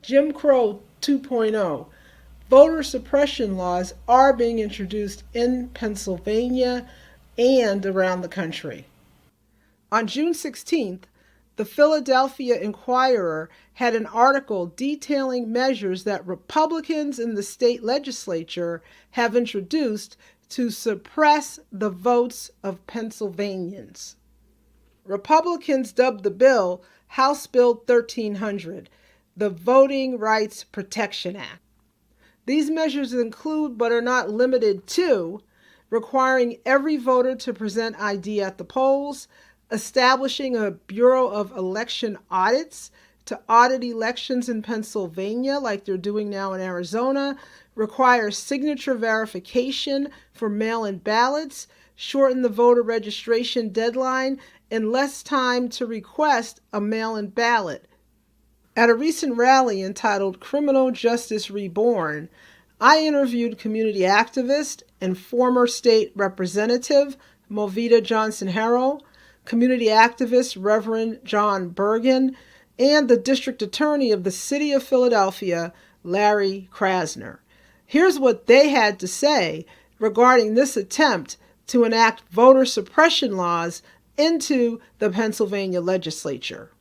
Jim Crow 2.0. Voter suppression laws are being introduced in Pennsylvania and around the country. On June 16th, the Philadelphia Inquirer had an article detailing measures that Republicans in the state legislature have introduced to suppress the votes of Pennsylvanians. Republicans dubbed the bill House Bill 1300, the Voting Rights Protection Act. These measures include, but are not limited to, requiring every voter to present ID at the polls, establishing a Bureau of Election Audits to audit elections in Pennsylvania like they're doing now in Arizona, require signature verification for mail-in ballots, shorten the voter registration deadline, and less time to request a mail-in ballot. At a recent rally entitled Criminal Justice Reborn, I interviewed community activist and former state representative Movita Johnson-Harrell, community activist Reverend John Bergen, and the district attorney of the city of Philadelphia, Larry Krasner. Here's what they had to say regarding this attempt to enact voter suppression laws into the Pennsylvania legislature.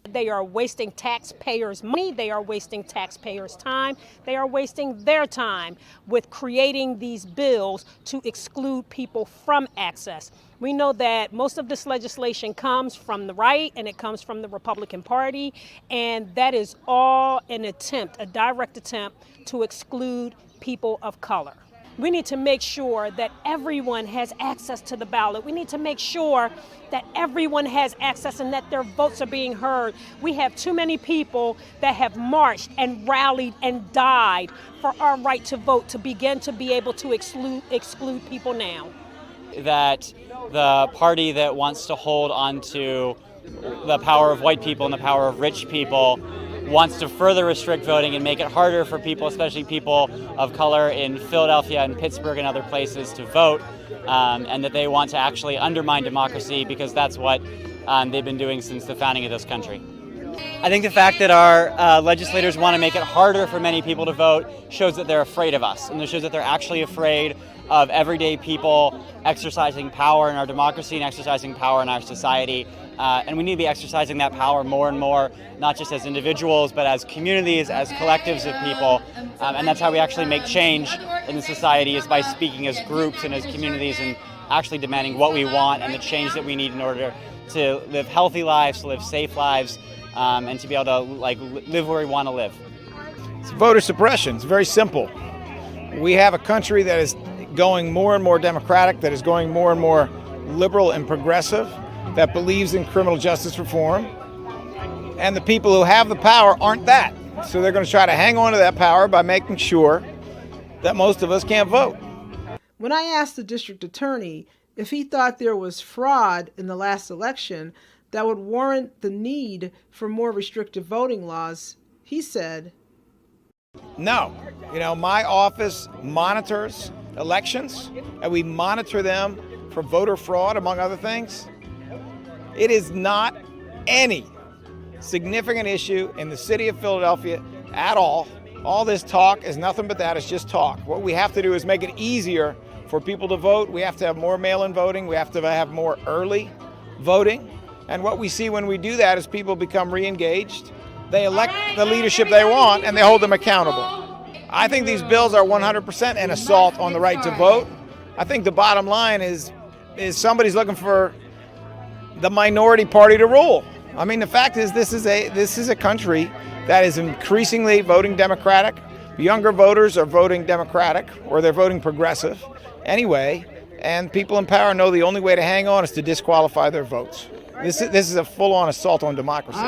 They are wasting taxpayers' money, they are wasting taxpayers' time, they are wasting their time with creating these bills to exclude people from access. We know that most of this legislation comes from the right and it comes from the Republican Party, and that is all an attempt, a direct attempt to exclude people of color. We need to make sure that everyone has access to the ballot. We need to make sure that everyone has access and that their votes are being heard. We have too many people that have marched and rallied and died for our right to vote to begin to be able to exclude people now. That the party that wants to hold on to the power of white people and the power of rich people wants to further restrict voting and make it harder for people, especially people of color in Philadelphia and Pittsburgh and other places, to vote, and that they want to actually undermine democracy because that's what they've been doing since the founding of this country. I think the fact that our legislators want to make it harder for many people to vote shows that they're afraid of us, and it shows that they're actually afraid of everyday people exercising power in our democracy and exercising power in our society. And we need to be exercising that power more and more, not just as individuals, but as communities, as collectives of people. And that's how we actually make change in the society, is by speaking as groups and as communities and actually demanding what we want and the change that we need in order to live healthy lives, to live safe lives, and to be able to live where we want to live. It's voter suppression. It's very simple. We have a country that is going more and more democratic, that is going more and more liberal and progressive, that believes in criminal justice reform, and the people who have the power aren't that. So they're going to try to hang on to that power by making sure that most of us can't vote. When I asked the district attorney if he thought there was fraud in the last election that would warrant the need for more restrictive voting laws, he said, No. My office monitors elections, and we monitor them for voter fraud, among other things. It is not any significant issue in the city of Philadelphia at all. All this talk is nothing but that. It's just talk. What we have to do is make it easier for people to vote. We have to have more mail-in voting. We have to have more early voting. And what we see when we do that is people become re-engaged. They elect the leadership they want, and they hold them accountable. I think these bills are 100% an assault on the right to vote. I think the bottom line is somebody's looking for the minority party to rule. I mean, the fact is this is a country that is increasingly voting Democratic. Younger voters are voting Democratic, or they're voting progressive anyway, and people in power know the only way to hang on is to disqualify their votes. This is a full-on assault on democracy.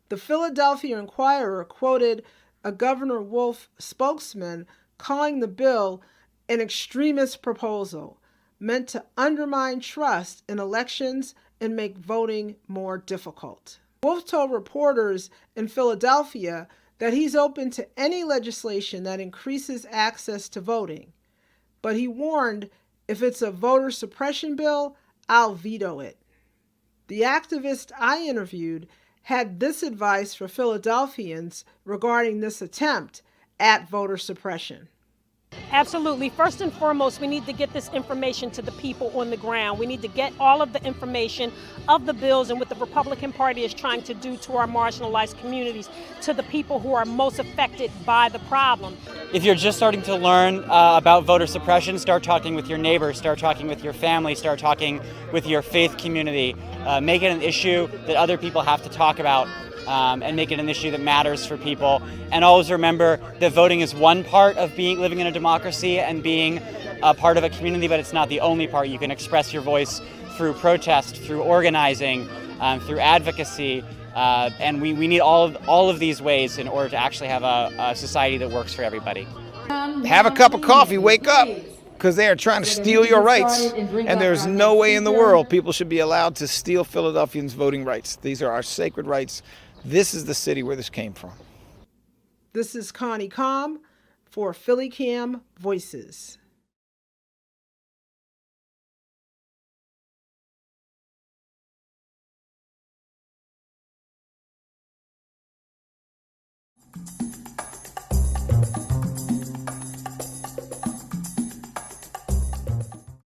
The Philadelphia Inquirer quoted a Governor Wolf spokesman calling the bill an extremist proposal meant to undermine trust in elections and make voting more difficult. Wolf told reporters in Philadelphia that he's open to any legislation that increases access to voting, but he warned, if it's a voter suppression bill, I'll veto it. The activist I interviewed had this advice for Philadelphians regarding this attempt at voter suppression. Absolutely. First and foremost, we need to get this information to the people on the ground. We need to get all of the information of the bills and what the Republican Party is trying to do to our marginalized communities, to the people who are most affected by the problem. If you're just starting to learn about voter suppression, start talking with your neighbors, start talking with your family, start talking with your faith community. Make it an issue that other people have to talk about. And make it an issue that matters for people. And always remember that voting is one part of living in a democracy and being a part of a community, but it's not the only part. You can express your voice through protest, through organizing, through advocacy, and we need all of these ways in order to actually have a society that works for everybody. Have a cup of coffee, wake up, because they are trying to steal your rights, and there's no way in the world people should be allowed to steal Philadelphians' voting rights. These are our sacred rights. This is the city where this came from. This is Connie Com for PhillyCam Voices.